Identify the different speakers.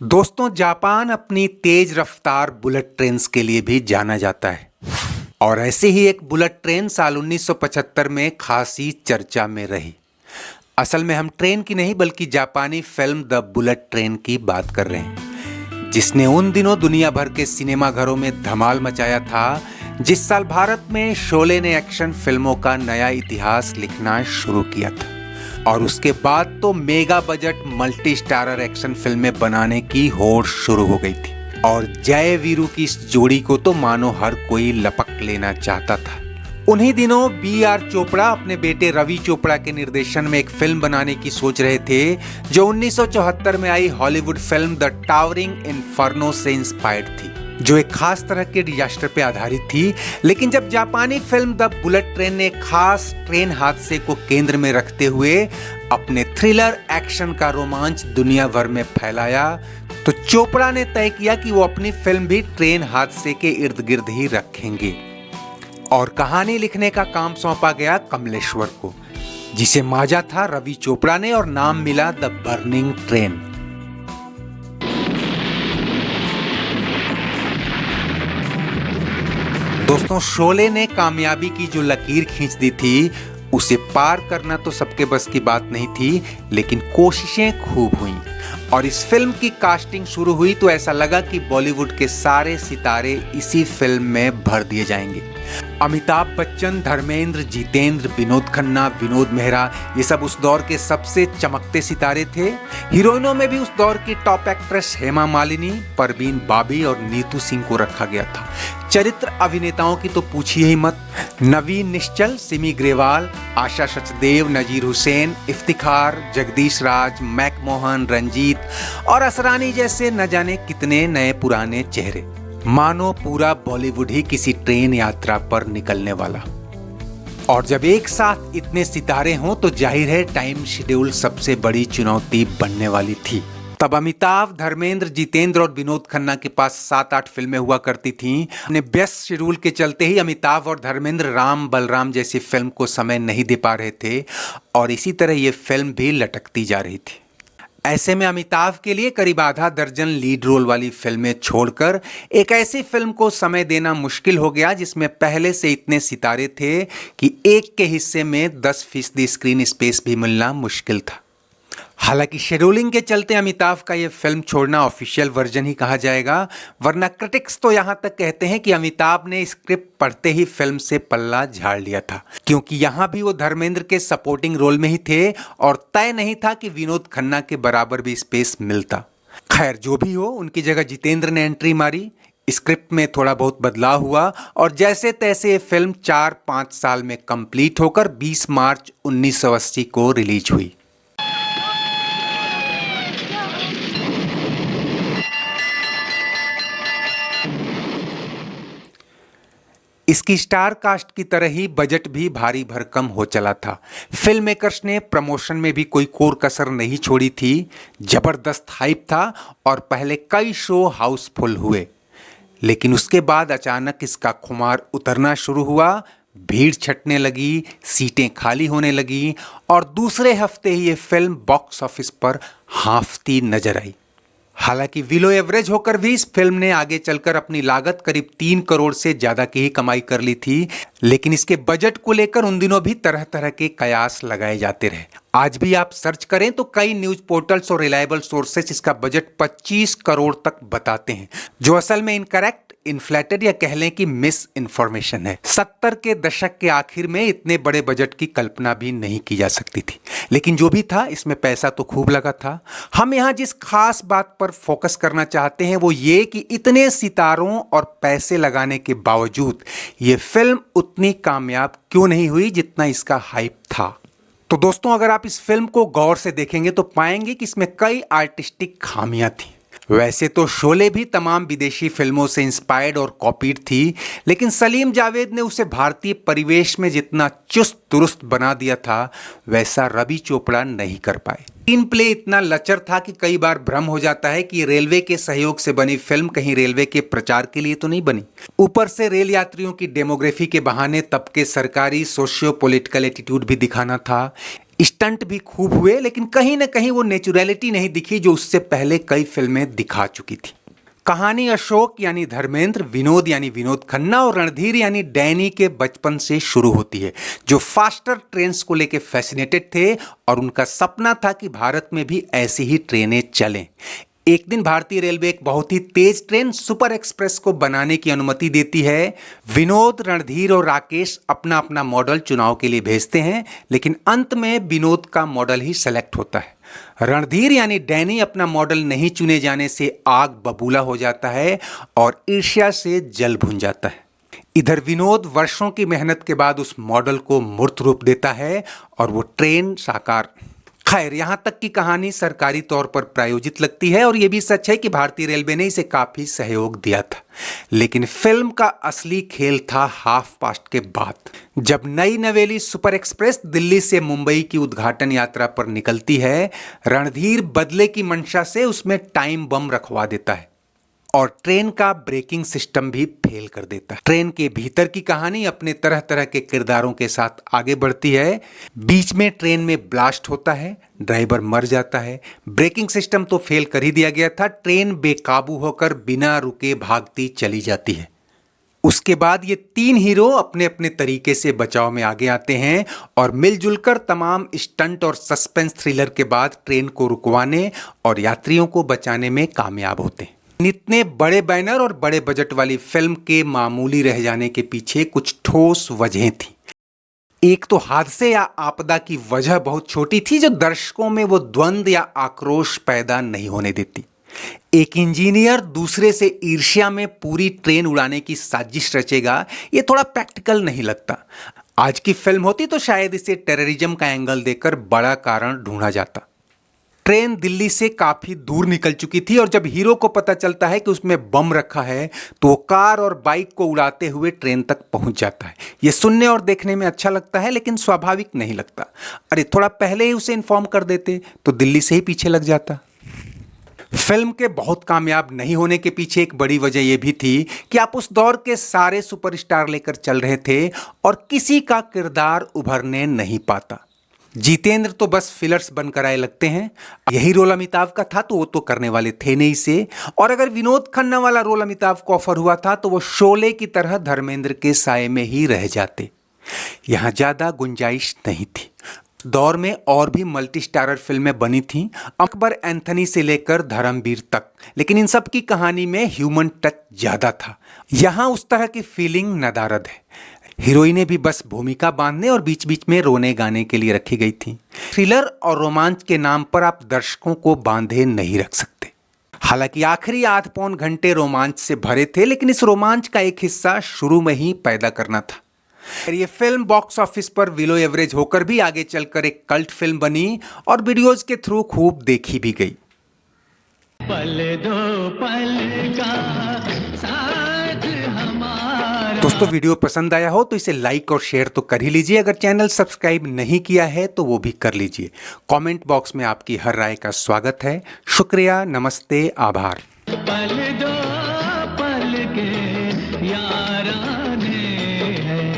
Speaker 1: दोस्तों, जापान अपनी तेज रफ्तार बुलेट ट्रेन्स के लिए भी जाना जाता है और ऐसे ही एक बुलेट ट्रेन साल 1975 में खासी चर्चा में रही। असल में हम ट्रेन की नहीं बल्कि जापानी फिल्म द बुलेट ट्रेन की बात कर रहे हैं, जिसने उन दिनों दुनिया भर के सिनेमा घरों में धमाल मचाया था। जिस साल भारत में शोले ने एक्शन फिल्मों का नया इतिहास लिखना शुरू किया था और उसके बाद तो mega budget multi starrer action फिल्में बनाने की होड़ शुरू हो गई थी और जय वीरू की इस जोड़ी को तो मानो हर कोई लपक लेना चाहता था। उन्हीं दिनों B.R. चोपड़ा अपने बेटे रवि चोपड़ा के निर्देशन में एक फिल्म बनाने की सोच रहे थे जो 1974 में आई Hollywood film the towering inferno से इंस्पायर्ड थी, जो एक खास तरह के डिजास्टर पे आधारित थी। लेकिन जब जापानी फिल्म द बुलेट ट्रेन ने खास ट्रेन हादसे को केंद्र में रखते हुए अपने थ्रिलर एक्शन का रोमांच दुनिया भर में फैलाया, तो चोपड़ा ने तय किया कि वो अपनी फिल्म भी ट्रेन हादसे के इर्द गिर्द ही रखेंगे और कहानी लिखने का काम सौंपा गया कमलेश्वर को, जिसे मांझा था रवि चोपड़ा ने और नाम मिला द बर्निंग ट्रेन। दोस्तों, शोले ने कामयाबी की जो लकीर खींच दी थी उसे पार करना तो सबके बस की बात नहीं थी, लेकिन कोशिशें खूब हुईं और इस फिल्म की कास्टिंग शुरू हुई तो ऐसा लगा कि बॉलीवुड के सारे सितारे इसी फिल्म में भर दिए जाएंगे। अमिताभ बच्चन, धर्मेंद्र, जितेंद्र, विनोद खन्ना, विनोद मेहरा, ये सब उस दौर के सबसे चमकते सितारे थे। हीरोइनों में भी उस दौर की टॉप एक्ट्रेस हेमा मालिनी, परवीन बाबी और नीतू सिंह को रखा गया था। चरित्र अभिनेताओं की तो पूछिए ही मत। नवीन निश्चल, सिमी ग्रेवाल, आशा सचदेव, नजीर हुसैन, इफ्तिखार, जगदीश राज, मैकमोहन, रंजीत और असरानी जैसे न जाने कितने नए पुराने चेहरे। मानो पूरा बॉलीवुड ही किसी ट्रेन यात्रा पर निकलने वाला। और जब एक साथ इतने सितारे हों तो जाहिर है टाइम शेड्यूल सबसे बड़ी चुनौती बनने वाली थी। तब अमिताभ, धर्मेंद्र, जितेंद्र और विनोद खन्ना के पास 7-8 फिल्में हुआ करती थीं। अपने व्यस्त शेड्यूल के चलते ही अमिताभ और धर्मेंद्र राम बलराम जैसी फिल्म को समय नहीं दे पा रहे थे और इसी तरह ये फिल्म भी लटकती जा रही थी। ऐसे में अमिताभ के लिए करीब आधा दर्जन लीड रोल वाली फिल्में छोड़कर एक ऐसी फिल्म को समय देना मुश्किल हो गया जिसमें पहले से इतने सितारे थे कि एक के हिस्से में 10% स्क्रीन स्पेस भी मिलना मुश्किल था। हालांकि शेड्यूलिंग के चलते अमिताभ का यह फिल्म छोड़ना ऑफिशियल वर्जन ही कहा जाएगा, वरना क्रिटिक्स तो यहां तक कहते हैं कि अमिताभ ने स्क्रिप्ट पढ़ते ही फिल्म से पल्ला झाड़ लिया था, क्योंकि यहां भी वो धर्मेंद्र के सपोर्टिंग रोल में ही थे और तय नहीं था कि विनोद खन्ना के बराबर भी स्पेस मिलता। खैर, जो भी हो, उनकी जगह जितेंद्र ने एंट्री मारी। स्क्रिप्ट में थोड़ा बहुत बदलाव हुआ और जैसे तैसे ये फिल्म 4-5 साल में कंप्लीट होकर 20 मार्च 1980 को रिलीज हुई। इसकी स्टार कास्ट की तरह ही बजट भी भारी भरकम हो चला था। फिल्म मेकर्स ने प्रमोशन में भी कोई कोर कसर नहीं छोड़ी थी। जबरदस्त हाइप था और पहले कई शो हाउसफुल हुए, लेकिन उसके बाद अचानक इसका खुमार उतरना शुरू हुआ। भीड़ छटने लगी, सीटें खाली होने लगी और दूसरे हफ्ते ही ये फिल्म बॉक्स ऑफिस पर हांफती नजर आई। हालांकि बिलो एवरेज होकर भी इस फिल्म ने आगे चलकर अपनी लागत करीब 3 करोड़ से ज्यादा की ही कमाई कर ली थी, लेकिन इसके बजट को लेकर उन दिनों भी तरह तरह के कयास लगाए जाते रहे। आज भी आप सर्च करें तो कई न्यूज पोर्टल्स और रिलायबल सोर्सेस इसका बजट 25 करोड़ तक बताते हैं, जो असल में इनकरेक्ट, इन्फ्लेटेड या कह लें कि मिस इन्फॉर्मेशन है। 70 के दशक के आखिर में इतने बड़े बजट की कल्पना भी नहीं की जा सकती थी, लेकिन जो भी था इसमें पैसा तो खूब लगा था। हम यहाँ जिस खास बात पर फोकस करना चाहते हैं वो ये कि इतने सितारों और पैसे लगाने के बावजूद ये फिल्म उतनी कामयाब क्यों नहीं हुई जितना इसका हाइप था। तो दोस्तों, अगर आप इस फिल्म को गौर से देखेंगे तो पाएंगे कि इसमें कई आर्टिस्टिक खामियां थी। वैसे तो शोले भी तमाम विदेशी फिल्मों से इंस्पायर्ड और कॉपीड थी, लेकिन सलीम जावेद ने उसे भारतीय परिवेश में जितना चुस्त दुरुस्त बना दिया था वैसा रवि चोपड़ा नहीं कर पाए। स्क्रीन प्ले इतना लचर था कि कई बार भ्रम हो जाता है कि रेलवे के सहयोग से बनी फिल्म कहीं रेलवे के प्रचार के लिए तो नहीं बनी। ऊपर से रेल यात्रियों की डेमोग्राफी के बहाने तब के सरकारी सोशियो पॉलिटिकल एटीट्यूड भी दिखाना था। स्टंट भी खूब हुए, लेकिन कहीं ना कहीं वो नेचुरलिटी नहीं दिखी जो उससे पहले कई फिल्में दिखा चुकी थी। कहानी अशोक यानी धर्मेंद्र, विनोद यानी विनोद खन्ना और रणधीर यानी डैनी के बचपन से शुरू होती है, जो फास्टर ट्रेन्स को लेकर फैसिनेटेड थे और उनका सपना था कि भारत में भी ऐसी ही ट्रेनें चलें। एक दिन भारतीय रेलवे एक बहुत ही तेज ट्रेन सुपर एक्सप्रेस को बनाने की अनुमति देती है। विनोद, रणधीर और राकेश अपना अपना मॉडल चुनाव के लिए भेजते हैं, लेकिन अंत में विनोद का मॉडल ही सेलेक्ट होता है। रणधीर यानी डैनी अपना मॉडल नहीं चुने जाने से आग बबूला हो जाता है और ईर्ष्या से जल भुन जाता है। इधर विनोद वर्षों की मेहनत के बाद उस मॉडल को मूर्त रूप देता है और वो ट्रेन साकार। खैर, यहां तक की कहानी सरकारी तौर पर प्रायोजित लगती है और यह भी सच है कि भारतीय रेलवे ने इसे काफी सहयोग दिया था। लेकिन फिल्म का असली खेल था हाफ पास्ट के बाद, जब नई नवेली सुपर एक्सप्रेस दिल्ली से मुंबई की उद्घाटन यात्रा पर निकलती है। रणधीर बदले की मंशा से उसमें टाइम बम रखवा देता है और ट्रेन का ब्रेकिंग सिस्टम भी फेल कर देता है। ट्रेन के भीतर की कहानी अपने तरह तरह के किरदारों के साथ आगे बढ़ती है। बीच में ट्रेन में ब्लास्ट होता है, ड्राइवर मर जाता है, ब्रेकिंग सिस्टम तो फेल कर ही दिया गया था, ट्रेन बेकाबू होकर बिना रुके भागती चली जाती है। उसके बाद ये तीन हीरो अपने अपने तरीके से बचाव में आगे आते हैं और मिलजुल कर तमाम स्टंट और सस्पेंस थ्रिलर के बाद ट्रेन को रुकवाने और यात्रियों को बचाने में कामयाब होते हैं। इतने बड़े बैनर और बड़े बजट वाली फिल्म के मामूली रह जाने के पीछे कुछ ठोस वजहें थी। एक तो हादसे या आपदा की वजह बहुत छोटी थी जो दर्शकों में वो द्वंद्व या आक्रोश पैदा नहीं होने देती। एक इंजीनियर दूसरे से ईर्ष्या में पूरी ट्रेन उड़ाने की साजिश रचेगा, ये थोड़ा प्रैक्टिकल नहीं लगता। आज की फिल्म होती तो शायद इसे टेररिज्म का एंगल देकर बड़ा कारण ढूंढा जाता। ट्रेन दिल्ली से काफी दूर निकल चुकी थी और जब हीरो को पता चलता है कि उसमें बम रखा है तो वो कार और बाइक को उड़ाते हुए ट्रेन तक पहुंच जाता है। ये सुनने और देखने में अच्छा लगता है, लेकिन स्वाभाविक नहीं लगता। अरे थोड़ा पहले ही उसे इन्फॉर्म कर देते तो दिल्ली से ही पीछे लग जाता। फिल्म के बहुत कामयाब नहीं होने के पीछे एक बड़ी वजह यह भी थी कि आप उस दौर के सारे सुपरस्टार लेकर चल रहे थे और किसी का किरदार उभरने नहीं पाता। जितेंद्र तो बस फिलर्स बनकर आए लगते हैं। यही रोल अमिताभ का था तो वो तो करने वाले थे नहीं से, और अगर विनोद खन्ना वाला रोल अमिताभ को ऑफर हुआ था तो वो शोले की तरह धर्मेंद्र के साये में ही रह जाते। यहां ज्यादा गुंजाइश नहीं थी। दौर में और भी मल्टी स्टारर फिल्में बनी थीं, अकबर एंथनी से लेकर धर्मवीर तक, लेकिन इन सब की कहानी में ह्यूमन टच ज्यादा था। यहां उस तरह की फीलिंग नदारद है। हीरोइनें भी बस भूमिका बांधने और बीच बीच में रोने गाने के लिए रखी गई थी। थ्रिलर और रोमांच के नाम पर आप दर्शकों को बांधे नहीं रख सकते। हालांकि आखिरी आध पौन घंटे रोमांच से भरे थे, लेकिन इस रोमांच का एक हिस्सा शुरू में ही पैदा करना था। ये फिल्म बॉक्स ऑफिस पर बिलो एवरेज होकर भी आगे चलकर एक कल्ट फिल्म बनी और वीडियोज के थ्रू खूब देखी भी गई। पल दो पल का साथ हमारा। दोस्तों, वीडियो पसंद आया हो तो इसे लाइक और शेयर तो कर ही लीजिए। अगर चैनल सब्सक्राइब नहीं किया है तो वो भी कर लीजिए। कमेंट बॉक्स में आपकी हर राय का स्वागत है। शुक्रिया, नमस्ते, आभार। पल दो